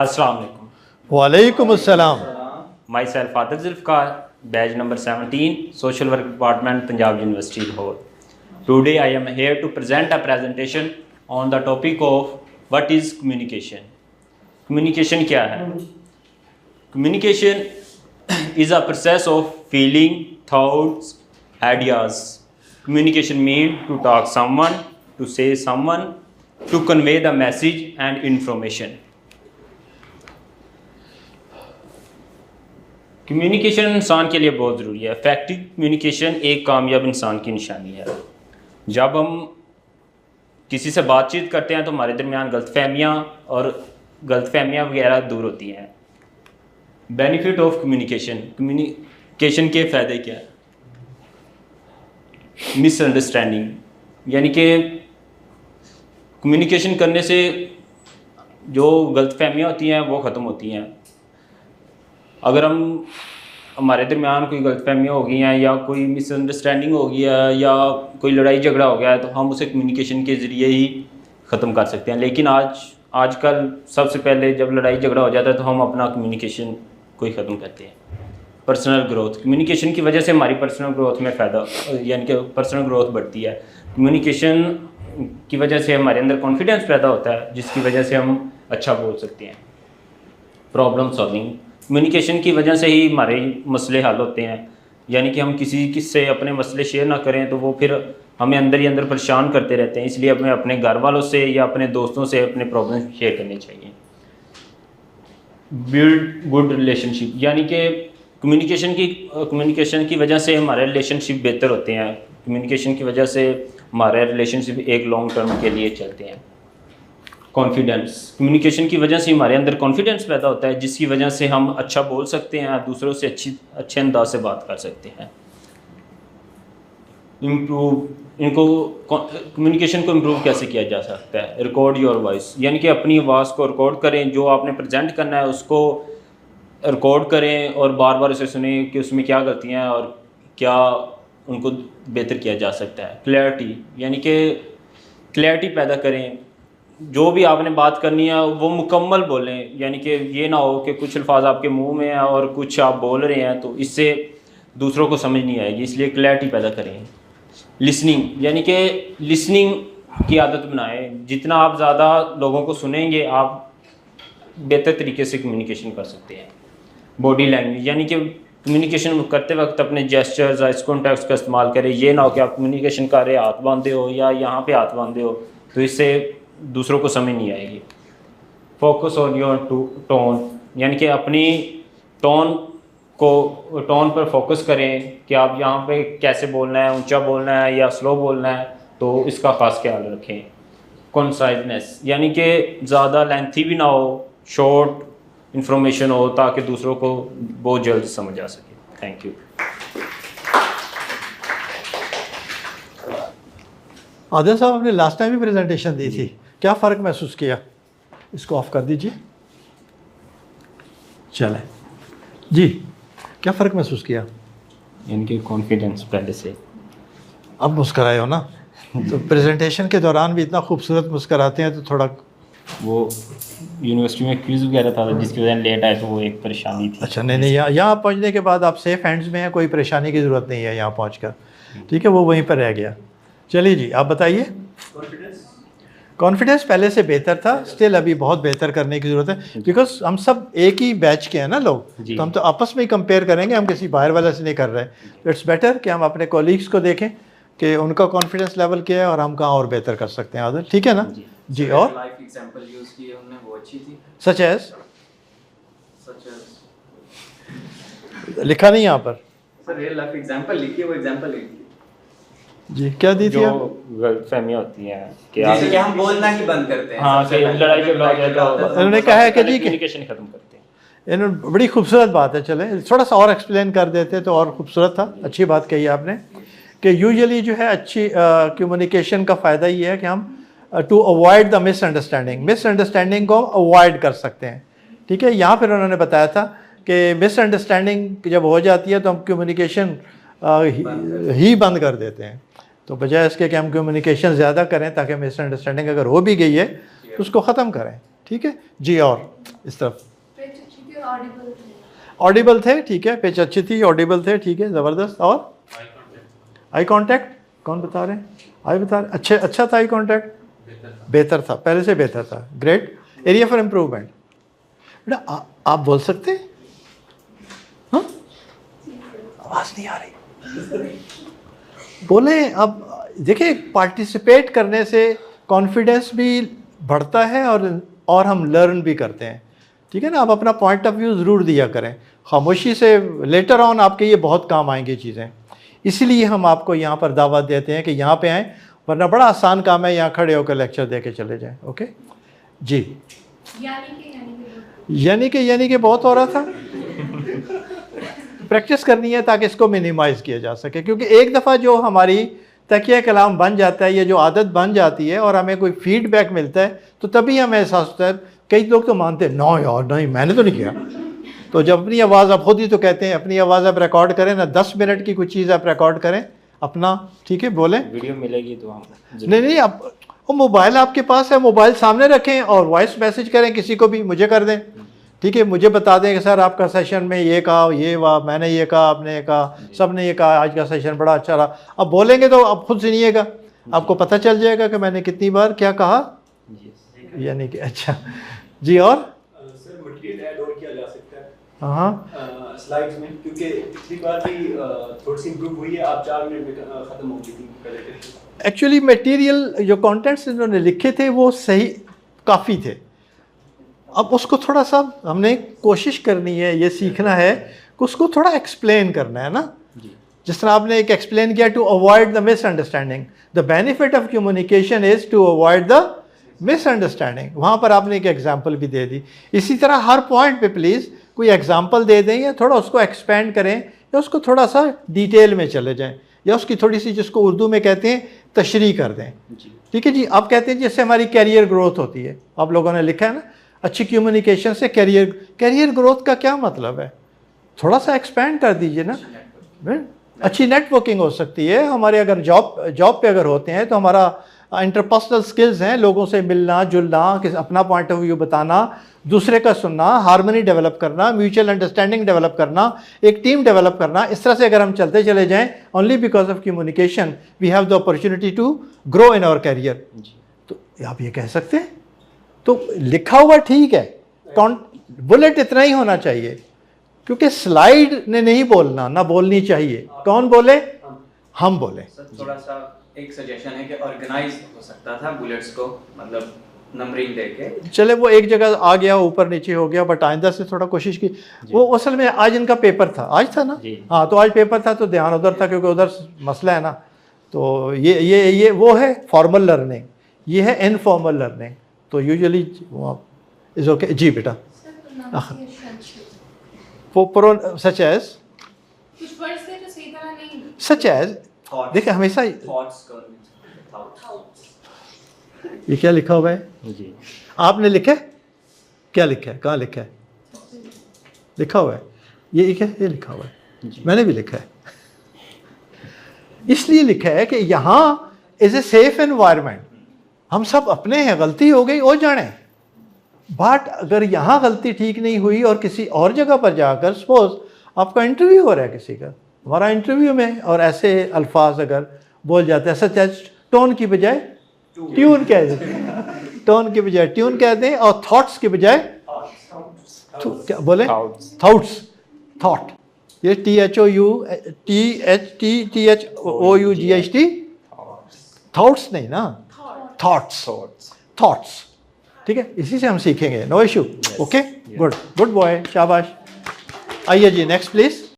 अस्सलाम वालेकुम। वालेकुम अस्सलाम। My self Adil Zulfiqar, batch number 17, social work department, Punjab university Lahore. Today I am here to present a presentation on the topic of what is communication. Communication क्या है? Communication is a process of feeling, thoughts, ideas. Communication means to talk someone, to say someone, to convey the message and information. Communication इंसान के लिए बहुत ज़रूरी है। Effective communication एक कामयाब इंसान की निशानी है। जब हम किसी से बातचीत करते हैं तो हमारे दरमियान गलतफहमियाँ वगैरह दूर होती हैं। बेनिफिट ऑफ कम्युनिकेशन के फ़ायदे क्या है? मिसअंडरस्टैंडिंग, यानी कि कम्युनिकेशन करने से जो गलतफहमियाँ होती हैं वो ख़त्म होती हैं। अगर हमारे दरमियान कोई गलतफहमियाँ हो गई हैं या कोई मिसअंडरस्टैंडिंग हो गई है या कोई लड़ाई झगड़ा हो गया है तो हम उसे कम्युनिकेशन के ज़रिए ही ख़त्म कर सकते हैं। लेकिन आजकल सबसे पहले जब लड़ाई झगड़ा हो जाता है तो हम अपना कम्युनिकेशन को ही ख़त्म करते हैं। पर्सनल ग्रोथ, कम्युनिकेशन की वजह से हमारी पर्सनल ग्रोथ में फ़ायदा, यानी कि पर्सनल ग्रोथ बढ़ती है। कम्युनिकेशन की वजह से हमारे अंदर कॉन्फिडेंस पैदा होता है जिसकी वजह से हम अच्छा बोल सकते हैं। प्रॉब्लम सॉल्विंग, कम्युनिकेशन की वजह से ही हमारे मसले हल होते हैं। यानी कि हम किसी से अपने मसले शेयर ना करें तो वो फिर हमें अंदर ही अंदर परेशान करते रहते हैं। इसलिए हमें अपने घर वालों से या अपने दोस्तों से अपने प्रॉब्लम शेयर करने चाहिए। बिल्ड गुड रिलेशनशिप, यानी कि कम्युनिकेशन की वजह से हमारे रिलेशनशिप बेहतर होते हैं। कम्युनिकेशन की वजह से हमारे रिलेशनशिप एक लॉन्ग टर्म के लिए चलते हैं। कॉन्फिडेंस, कम्युनिकेशन की वजह से हमारे अंदर कॉन्फिडेंस पैदा होता है जिसकी वजह से हम अच्छा बोल सकते हैं, दूसरों से अच्छे अंदाज से बात कर सकते हैं। कम्युनिकेशन को इम्प्रूव कैसे किया जा सकता है? रिकॉर्ड योर वॉइस, यानी कि अपनी आवाज़ को रिकॉर्ड करें। जो आपने प्रेजेंट करना है उसको रिकॉर्ड करें और बार बार उसे सुने कि उसमें क्या गलतियाँ हैं और क्या उनको बेहतर किया जा सकता है। क्लैरिटी, यानी कि क्लैरिटी पैदा करें। जो भी आपने बात करनी है वो मुकम्मल बोलें, यानी कि ये ना हो कि कुछ अल्फाज आपके मुंह में हैं और कुछ आप बोल रहे हैं तो इससे दूसरों को समझ नहीं आएगी, इसलिए क्लैरिटी पैदा करें। लिसनिंग, यानी कि लिसनिंग की आदत बनाएं। जितना आप ज़्यादा लोगों को सुनेंगे आप बेहतर तरीके से कम्युनिकेशन कर सकते हैं। बॉडी लैंग्वेज, यानी कि कम्युनिकेशन करते वक्त अपने जेस्चर्स, आइस कॉन्टैक्ट्स का इस्तेमाल करें। ये ना हो कि आप कम्युनिकेशन कर रहे हाथ बांधे हो या यहाँ पे हाथ बांधे हो तो इससे दूसरों को समझ नहीं आएगी। फोकस ऑन योर टोन, यानी कि अपनी टोन पर फोकस करें कि आप यहाँ पे कैसे बोलना है, ऊंचा बोलना है या स्लो बोलना है, तो इसका खास ख्याल रखें। कॉन्साइजनेस, यानी कि ज़्यादा लेंथी भी ना हो, शॉर्ट इंफॉर्मेशन हो ताकि दूसरों को बहुत जल्द समझ आ सके। Thank you. आदिल साहब, आपने लास्ट टाइम भी प्रेजेंटेशन दी थी, क्या फ़र्क महसूस किया? इसको ऑफ कर दीजिए। चलें जी, क्या फ़र्क महसूस किया? इनके कॉन्फिडेंस पहले से। अब मुस्कराए हो ना? तो प्रेजेंटेशन के दौरान भी इतना खूबसूरत मुस्कराते हैं तो थोड़ा वो यूनिवर्सिटी में क्विज़ वगैरह था जिसकी वजह से लेट आए तो वो एक परेशानी थी। अच्छा, नहीं, यहाँ पहुँचने के बाद आप सेफ हैंड्स में हैं, कोई परेशानी की ज़रूरत नहीं है यहाँ पहुँच कर। ठीक है, वो वहीं पर रह गया। चलिए जी, आप बताइए। कॉन्फिडेंस पहले से बेहतर था, स्टिल अभी बहुत बेहतर करने की ज़रूरत है बिकॉज हम सब एक ही बैच के हैं ना लोग, तो हम तो आपस में ही कंपेयर करेंगे, हम किसी बाहर वाले से नहीं कर रहे। तो इट्स बेटर कि हम अपने कोलीग्स को देखें कि उनका कॉन्फिडेंस लेवल क्या है और हम कहाँ और बेहतर कर सकते हैं। आदिल, ठीक है ना जी? और लाइफ एग्जांपल यूज़ किए उन्होंने, वो अच्छी थी। सच एज लिखा नहीं यहाँ पर सर, रियल लाइफ एग्जांपल लिखिए, वो एग्जांपल लिखिए जी। क्या दी थी? जो गलतफहमियाँ होती हैं कि जैसे कि हम बोलना ही बंद करते हैं। हाँ, कि लड़ाई झगड़ा हो जाए तो उन्होंने कहा है कि जी कम्युनिकेशन खत्म करते हैं। इन्होंने बड़ी खूबसूरत बात है, चले थोड़ा सा और एक्सप्लेन कर देते तो और खूबसूरत था। अच्छी बात कही आपने कि यूजुअली जो है अच्छी कम्युनिकेशन का फ़ायदा ये है कि हम टू अवॉइड द मिसअंडरस्टैंडिंग को अवॉइड कर सकते हैं। ठीक है, यहाँ पर उन्होंने बताया था कि मिसअंडरस्टैंडिंग जब हो जाती है तो हम कम्युनिकेशन ही बंद कर देते हैं। तो बजाय इसके कि हम कम्युनिकेशन ज़्यादा करें ताकि मिसअंडरस्टैंडिंग अगर हो भी गई है तो उसको ख़त्म करें। ठीक है जी। और इस तरफ ऑडिबल थे, ठीक है, पिच अच्छी थी, ऑडिबल थे, ठीक है, ज़बरदस्त। और आई कांटेक्ट कौन बता रहे हैं? आई बता रहे, अच्छा था आई कांटेक्ट, बेहतर था, पहले से बेहतर था, ग्रेट। एरिया फॉर इम्प्रूवमेंट, बेटा आप बोल सकते हैं? हाँ, आवाज़ नहीं आ रही, बोले। अब देखिए, पार्टिसिपेट करने से कॉन्फिडेंस भी बढ़ता है और हम लर्न भी करते हैं, ठीक है ना। आप अपना पॉइंट ऑफ व्यू ज़रूर दिया करें खामोशी से, लेटर ऑन आपके ये बहुत काम आएंगी चीज़ें। इसीलिए हम आपको यहाँ पर दावत देते हैं कि यहाँ पे आएँ, वरना बड़ा आसान काम है यहाँ खड़े होकर लेक्चर दे के चले जाएँ। ओके जी। यानी कि बहुत हो रहा था। प्रैक्टिस करनी है ताकि इसको मिनिमाइज़ किया जा सके, क्योंकि एक दफ़ा जो हमारी तकिया कलाम बन जाता है, ये जो आदत बन जाती है और हमें कोई फीडबैक मिलता है, तो तभी हमें एहसास होता है। कई लोग तो मानते हैं ना यार, नहीं मैंने तो नहीं किया। तो जब अपनी आवाज़, आप खुद ही तो कहते हैं अपनी आवाज़ आप रिकॉर्ड करें ना, 10 मिनट की कुछ चीज़ आप रिकॉर्ड करें अपना, ठीक है, बोलें। वीडियो मिलेगी तो हम नहीं, आप वो मोबाइल आपके पास है, मोबाइल सामने रखें और वॉइस मैसेज करें किसी को भी, मुझे कर दें, ठीक है, मुझे बता दें कि सर आपका सेशन में ये कहा, ये वाह, मैंने ये कहा, आपने ये कहा, सब ने ये कहा, आज का सेशन बड़ा अच्छा रहा। अब बोलेंगे तो आप खुद सुनिएगा, आपको पता चल जाएगा कि मैंने कितनी बार क्या कहा, यानी कि अच्छा जी। और सर मटेरियल ऐड और किया जा सकता है हाँ स्लाइड्स में, क्योंकि पिछली बार भी थोड़ी सी इंप्रूव हुई है, आप 4 मिनट में ख़त्म हो गई थी पहले। एक्चुअली मटेरियल जो कंटेंट्स इन्होंने लिखे थे वो सही काफ़ी थे। अब उसको थोड़ा सा हमने कोशिश करनी है, ये सीखना है कि उसको थोड़ा एक्सप्लेन करना है ना। जिस तरह आपने एक एक्सप्लेन किया, to avoid the misunderstanding, the benefit of communication is to avoid the misunderstanding. वहाँ पर आपने एक एग्जांपल भी दे दी। इसी तरह हर पॉइंट पे प्लीज़ कोई एग्जांपल दे दें या थोड़ा उसको एक्सपेंड करें या उसको थोड़ा सा डिटेल में चले जाएं या उसकी थोड़ी सी, जिसको उर्दू में कहते हैं, तशरीह कर दें। ठीक है जी। आप कहते हैं जिससे हमारी कैरियर ग्रोथ होती है, आप लोगों ने लिखा है ना, अच्छी कम्युनिकेशन से कैरियर ग्रोथ का क्या मतलब है, थोड़ा सा एक्सपेंड कर दीजिए ना। अच्छी नेटवर्किंग हो सकती है हमारे, अगर जॉब पे अगर होते हैं तो हमारा इंटरपर्सनल स्किल्स हैं, लोगों से मिलना जुलना, अपना पॉइंट ऑफ व्यू बताना, दूसरे का सुनना, हार्मनी डेवलप करना, म्यूचुअल अंडरस्टैंडिंग डेवलप करना, एक टीम डेवलप करना। इस तरह से अगर हम चलते चले जाएं, only because of communication we have the opportunity to grow in our career. तो आप ये कह सकते हैं। तो लिखा हुआ ठीक है, बुलेट इतना ही होना चाहिए, क्योंकि स्लाइड ने नहीं बोलना, ना बोलनी चाहिए। कौन बोले? हम बोले। थोड़ा सा एक सजेशन है कि ऑर्गेनाइज हो सकता था बुलेट्स को, मतलब नंबरिंग देके। चले वो एक जगह आ गया, ऊपर नीचे हो गया, बट आइंदा से थोड़ा कोशिश की। वो असल में आज इनका पेपर था, आज था ना, हाँ, तो आज पेपर था तो ध्यान उधर था, क्योंकि उधर मसला है ना। तो ये वो है फॉर्मल लर्निंग, ये है इनफॉर्मल लर्निंग। तो यूजुअली इज ओके जी बेटा। सच एज देखिए हमेशा ये क्या लिखा हुआ है जी, आपने लिखा है? क्या लिखा है, कहाँ लिखा है? लिखा हुआ है ये लिखा हुआ है, मैंने भी लिखा है। इसलिए लिखा है कि यहाँ इज ए सेफ एनवायरनमेंट। हम सब अपने हैं, गलती हो गई हो जाने, बट अगर यहाँ गलती ठीक नहीं हुई और किसी और जगह पर जाकर, सपोज आपका इंटरव्यू हो रहा है किसी का, हमारा इंटरव्यू में, और ऐसे अल्फाज अगर बोल जाते हैं, सच एज टोन की बजाय ट्यून कह देते हैं, टोन की बजाय ट्यून कह दें, और थॉट्स की बजाय क्या बोले? थॉट। ये THOUGHT, थॉट्स नहीं ना, थॉट्स। ठीक है, इसी से हम सीखेंगे, no issue. Okay, good boy, शाबाश। आइए जी, नेक्स्ट प्लीज।